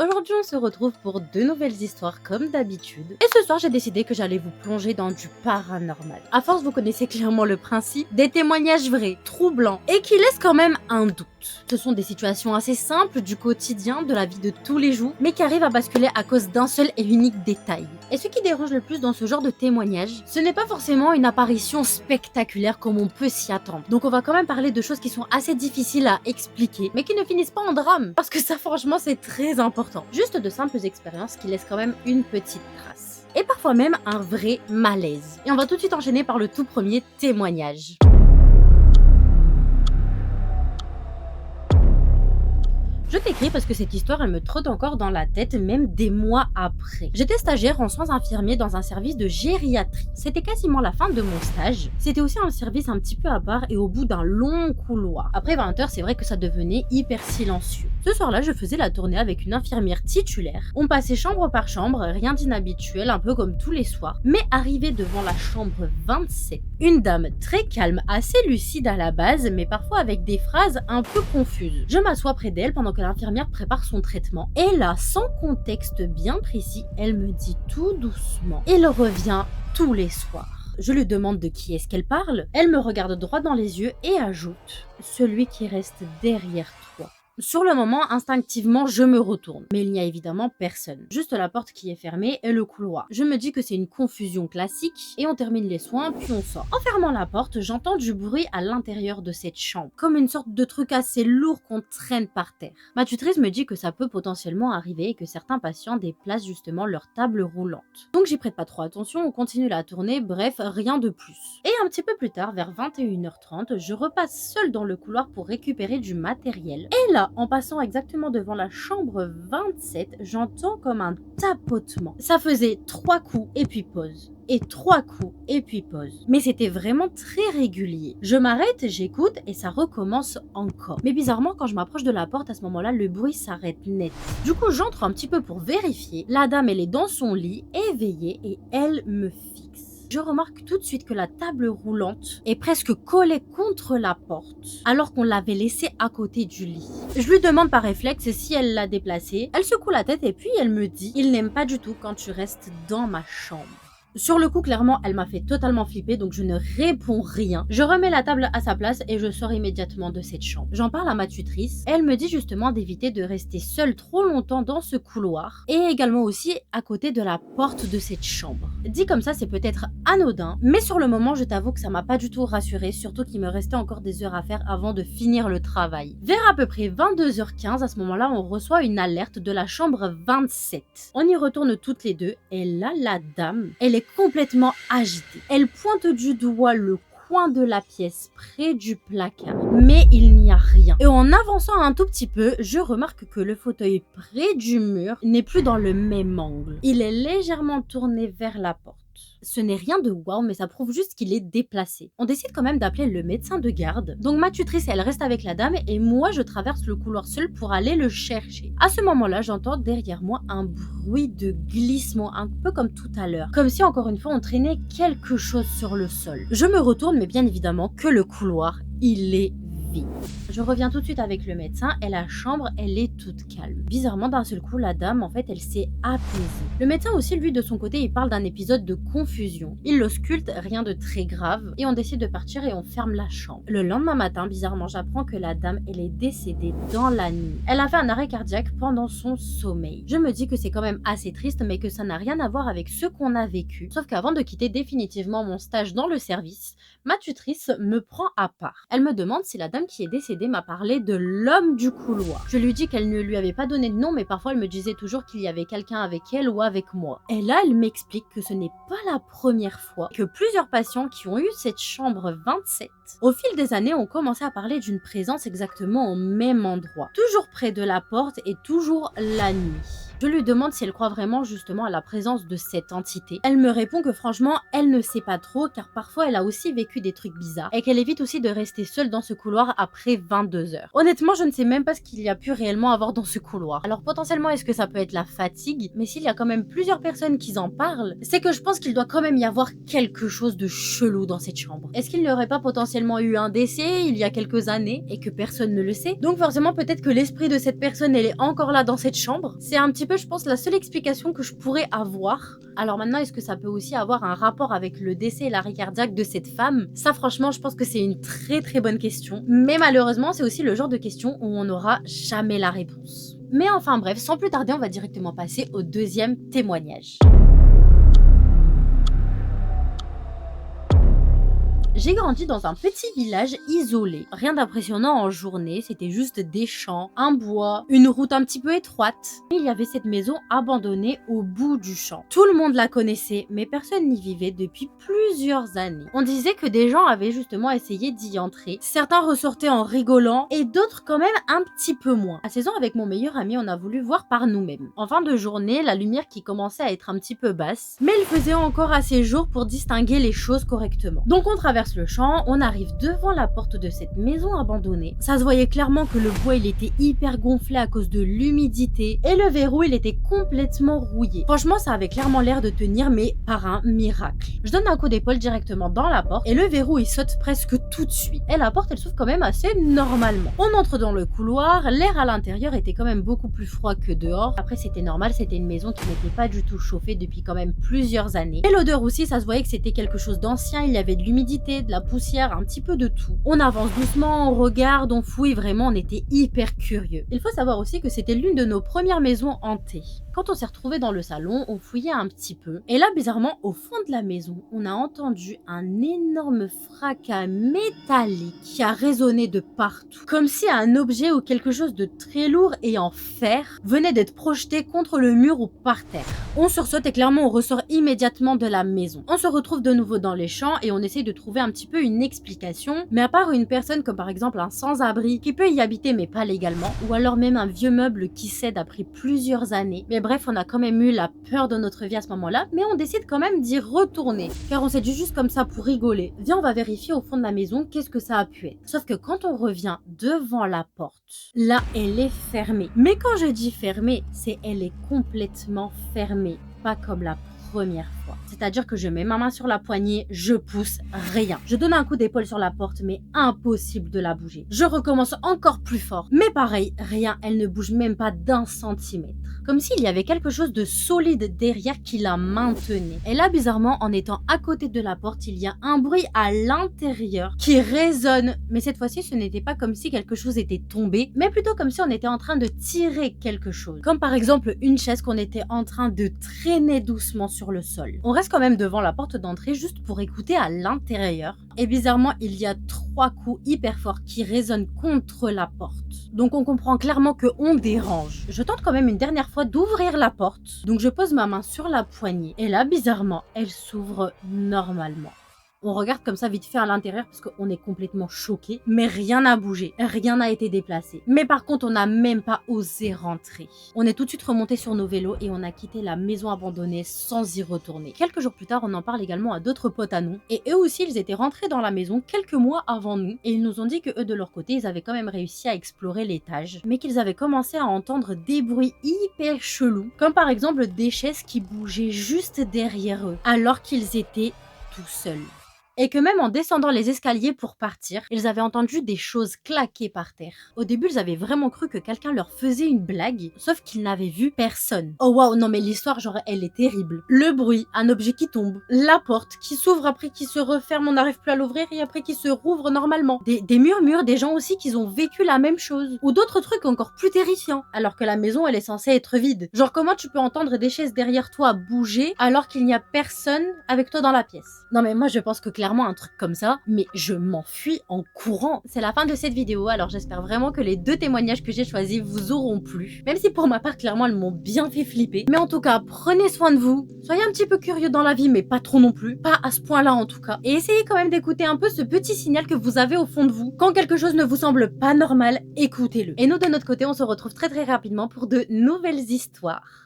Aujourd'hui on se retrouve pour deux nouvelles histoires comme d'habitude. Et ce soir j'ai décidé que j'allais vous plonger dans du paranormal. À force vous connaissez clairement le principe, des témoignages vrais, troublants et qui laissent quand même un doute. Ce sont des situations assez simples du quotidien, de la vie de tous les jours, mais qui arrivent à basculer à cause d'un seul et unique détail. Et ce qui dérange le plus dans ce genre de témoignage, ce n'est pas forcément une apparition spectaculaire comme on peut s'y attendre. Donc on va quand même parler de choses qui sont assez difficiles à expliquer, mais qui ne finissent pas en drame, parce que ça franchement c'est très important. Juste de simples expériences qui laissent quand même une petite trace. Et parfois même un vrai malaise. Et on va tout de suite enchaîner par le tout premier témoignage. Je t'écris parce que cette histoire, elle me trotte encore dans la tête, même des mois après. J'étais stagiaire en soins infirmiers dans un service de gériatrie. C'était quasiment la fin de mon stage. C'était aussi un service un petit peu à part et au bout d'un long couloir. Après 20h, c'est vrai que ça devenait hyper silencieux. Ce soir-là, je faisais la tournée avec une infirmière titulaire. On passait chambre par chambre, rien d'inhabituel, un peu comme tous les soirs. Mais arrivé devant la chambre 27, une dame très calme, assez lucide à la base, mais parfois avec des phrases un peu confuses. Je m'assois près d'elle pendant que l'infirmière prépare son traitement. Et là, sans contexte bien précis, elle me dit tout doucement: il revient tous les soirs. Je lui demande de qui est-ce qu'elle parle. Elle me regarde droit dans les yeux et ajoute: celui qui reste derrière toi. Sur le moment, instinctivement, je me retourne. Mais il n'y a évidemment personne. Juste la porte qui est fermée et le couloir. Je me dis que c'est une confusion classique et on termine les soins puis on sort. En fermant la porte, j'entends du bruit à l'intérieur de cette chambre. Comme une sorte de truc assez lourd qu'on traîne par terre. Ma tutrice me dit que ça peut potentiellement arriver et que certains patients déplacent justement leur table roulante. Donc j'y prête pas trop attention, on continue la tournée, bref, rien de plus. Et un petit peu plus tard, vers 21h30, je repasse seule dans le couloir pour récupérer du matériel. Et là, en passant exactement devant la chambre 27, j'entends comme un tapotement. Ça faisait 3 coups et puis pause. Et 3 coups et puis pause. Mais c'était vraiment très régulier. Je m'arrête, j'écoute et ça recommence encore. Mais bizarrement, quand je m'approche de la porte, à ce moment-là, le bruit s'arrête net. Du coup, j'entre un petit peu pour vérifier. La dame, elle est dans son lit, éveillée, et elle me fixe. Je remarque tout de suite que la table roulante est presque collée contre la porte, alors qu'on l'avait laissée à côté du lit. Je lui demande par réflexe si elle l'a déplacée. Elle secoue la tête et puis elle me dit: il n'aime pas du tout quand tu restes dans ma chambre. Sur le coup, clairement, elle m'a fait totalement flipper, donc je ne réponds rien. Je remets la table à sa place et je sors immédiatement de cette chambre. J'en parle à ma tutrice. Elle me dit justement d'éviter de rester seule trop longtemps dans ce couloir et également aussi à côté de la porte de cette chambre. Dit comme ça, c'est peut-être anodin, mais sur le moment, je t'avoue que ça m'a pas du tout rassurée, surtout qu'il me restait encore des heures à faire avant de finir le travail. Vers à peu près 22h15, à ce moment-là, on reçoit une alerte de la chambre 27. On y retourne toutes les deux et là, la dame, elle est complètement agitée. Elle pointe du doigt le coin de la pièce près du placard, mais il n'y a rien. Et en avançant un tout petit peu, je remarque que le fauteuil près du mur n'est plus dans le même angle. Il est légèrement tourné vers la porte. Ce n'est rien de wow, mais ça prouve juste qu'il est déplacé. On décide quand même d'appeler le médecin de garde. Donc ma tutrice, elle reste avec la dame et moi, je traverse le couloir seul pour aller le chercher. À ce moment-là, j'entends derrière moi un bruit de glissement, un peu comme tout à l'heure. Comme si, encore une fois, on traînait quelque chose sur le sol. Je me retourne, mais bien évidemment que le couloir, il est vide. Je reviens tout de suite avec le médecin et la chambre, elle est toute calme. Bizarrement, d'un seul coup, la dame, en fait, elle s'est apaisée. Le médecin aussi, lui, de son côté, il parle d'un épisode de confusion. Il l'ausculte, rien de très grave, et on décide de partir et on ferme la chambre. Le lendemain matin, bizarrement, j'apprends que la dame, elle est décédée dans la nuit. Elle a fait un arrêt cardiaque pendant son sommeil. Je me dis que c'est quand même assez triste, mais que ça n'a rien à voir avec ce qu'on a vécu. Sauf qu'avant de quitter définitivement mon stage dans le service, ma tutrice me prend à part. Elle me demande si la dame qui est décédée m'a parlé de l'homme du couloir. Je lui dis qu'elle ne lui avait pas donné de nom, mais parfois elle me disait toujours qu'il y avait quelqu'un avec elle ou avec moi. Et là, elle m'explique que ce n'est pas la première fois que plusieurs patients qui ont eu cette chambre 27, au fil des années, ont commencé à parler d'une présence exactement au même endroit. Toujours près de la porte et toujours la nuit. Je lui demande si elle croit vraiment justement à la présence de cette entité. Elle me répond que franchement, elle ne sait pas trop car parfois elle a aussi vécu des trucs bizarres et qu'elle évite aussi de rester seule dans ce couloir après 22 heures. Honnêtement, je ne sais même pas ce qu'il y a pu réellement avoir dans ce couloir. Alors potentiellement, est-ce que ça peut être la fatigue? Mais s'il y a quand même plusieurs personnes qui en parlent, c'est que je pense qu'il doit quand même y avoir quelque chose de chelou dans cette chambre. Est-ce qu'il n'y aurait pas potentiellement eu un décès il y a quelques années et que personne ne le sait? Donc forcément, peut-être que l'esprit de cette personne, elle est encore là dans cette chambre. C'est un petit peu, je pense, la seule explication que je pourrais avoir. Alors maintenant, est-ce que ça peut aussi avoir un rapport avec le décès et l'arrêt cardiaque de cette femme? Ça, franchement, je pense que c'est une très bonne question. Mais malheureusement, c'est aussi le genre de question où on n'aura jamais la réponse. Mais enfin bref, sans plus tarder, on va directement passer au deuxième témoignage. J'ai grandi dans un petit village isolé. Rien d'impressionnant en journée, c'était juste des champs, un bois, une route un petit peu étroite. Il y avait cette maison abandonnée au bout du champ. Tout le monde la connaissait, mais personne n'y vivait depuis plusieurs années. On disait que des gens avaient justement essayé d'y entrer. Certains ressortaient en rigolant et d'autres quand même un petit peu moins. À 16 ans, avec mon meilleur ami, on a voulu voir par nous-mêmes. En fin de journée, la lumière qui commençait à être un petit peu basse, mais il faisait encore assez jour pour distinguer les choses correctement. Donc on traverse le champ, on arrive devant la porte de cette maison abandonnée. Ça se voyait clairement que le bois il était hyper gonflé à cause de l'humidité et le verrou il était complètement rouillé. Franchement ça avait clairement l'air de tenir mais par un miracle. Je donne un coup d'épaule directement dans la porte et le verrou il saute presque tout de suite. Et la porte elle s'ouvre quand même assez normalement. On entre dans le couloir, l'air à l'intérieur était quand même beaucoup plus froid que dehors. Après c'était normal, c'était une maison qui n'était pas du tout chauffée depuis quand même plusieurs années. Et l'odeur aussi ça se voyait que c'était quelque chose d'ancien, il y avait de l'humidité, de la poussière, un petit peu de tout. On avance doucement, on regarde, on fouille, vraiment on était hyper curieux. Il faut savoir aussi que c'était l'une de nos premières maisons hantées. Quand on s'est retrouvé dans le salon, on fouillait un petit peu. Et là, bizarrement, au fond de la maison, on a entendu un énorme fracas métallique qui a résonné de partout. Comme si un objet ou quelque chose de très lourd et en fer venait d'être projeté contre le mur ou par terre. On sursaute et clairement on ressort immédiatement de la maison. On se retrouve de nouveau dans les champs et on essaye de trouver un petit peu une explication. Mais à part une personne comme par exemple un sans-abri qui peut y habiter mais pas légalement, ou alors même un vieux meuble qui cède après plusieurs années. Mais bref, on a quand même eu la peur de notre vie à ce moment-là, mais on décide quand même d'y retourner. Car on s'est dit juste comme ça pour rigoler. Viens, on va vérifier au fond de la maison qu'est-ce que ça a pu être. Sauf que quand on revient devant la porte, là, elle est fermée. Mais quand je dis fermée, c'est elle est complètement fermée. Pas comme la première fois. C'est-à-dire que je mets ma main sur la poignée, je pousse, rien. Je donne un coup d'épaule sur la porte, mais impossible de la bouger. Je recommence encore plus fort, mais pareil, rien, elle ne bouge même pas d'un centimètre. Comme s'il y avait quelque chose de solide derrière qui la maintenait. Et là, bizarrement, en étant à côté de la porte, il y a un bruit à l'intérieur qui résonne. Mais cette fois-ci, ce n'était pas comme si quelque chose était tombé, mais plutôt comme si on était en train de tirer quelque chose. Comme par exemple une chaise qu'on était en train de traîner doucement sur le sol. On reste quand même devant la porte d'entrée juste pour écouter à l'intérieur. Et bizarrement, il y a 3 coups hyper forts qui résonnent contre la porte. Donc on comprend clairement qu'on dérange. Je tente quand même une dernière fois d'ouvrir la porte. Donc je pose ma main sur la poignée. Et là, bizarrement, elle s'ouvre normalement. On regarde comme ça vite fait à l'intérieur parce qu'on est complètement choqué. Mais rien n'a bougé, rien n'a été déplacé. Mais par contre, on n'a même pas osé rentrer. On est tout de suite remonté sur nos vélos et on a quitté la maison abandonnée sans y retourner. Quelques jours plus tard, on en parle également à d'autres potes à nous. Et eux aussi, ils étaient rentrés dans la maison quelques mois avant nous. Et ils nous ont dit que eux, de leur côté, ils avaient quand même réussi à explorer l'étage. Mais qu'ils avaient commencé à entendre des bruits hyper chelous. Comme par exemple des chaises qui bougeaient juste derrière eux. Alors qu'ils étaient tout seuls. Et que même en descendant les escaliers pour partir, ils avaient entendu des choses claquer par terre. Au début, ils avaient vraiment cru que quelqu'un leur faisait une blague, sauf qu'ils n'avaient vu personne. Oh waouh, non mais l'histoire, genre, elle est terrible. Le bruit, un objet qui tombe, la porte qui s'ouvre après qui se referme, on n'arrive plus à l'ouvrir et après qui se rouvre normalement. Des murmures, des gens aussi qui ont vécu la même chose. Ou d'autres trucs encore plus terrifiants, alors que la maison, elle est censée être vide. Genre, comment tu peux entendre des chaises derrière toi bouger alors qu'il n'y a personne avec toi dans la pièce? Non mais moi, je pense que clairement un truc comme ça, mais je m'enfuis en courant. C'est la fin de cette vidéo, alors j'espère vraiment que les 2 témoignages que j'ai choisis vous auront plu. Même si pour ma part, clairement, elles m'ont bien fait flipper. Mais en tout cas, prenez soin de vous. Soyez un petit peu curieux dans la vie, mais pas trop non plus. Pas à ce point-là en tout cas. Et essayez quand même d'écouter un peu ce petit signal que vous avez au fond de vous. Quand quelque chose ne vous semble pas normal, écoutez-le. Et nous, de notre côté, on se retrouve très rapidement pour de nouvelles histoires.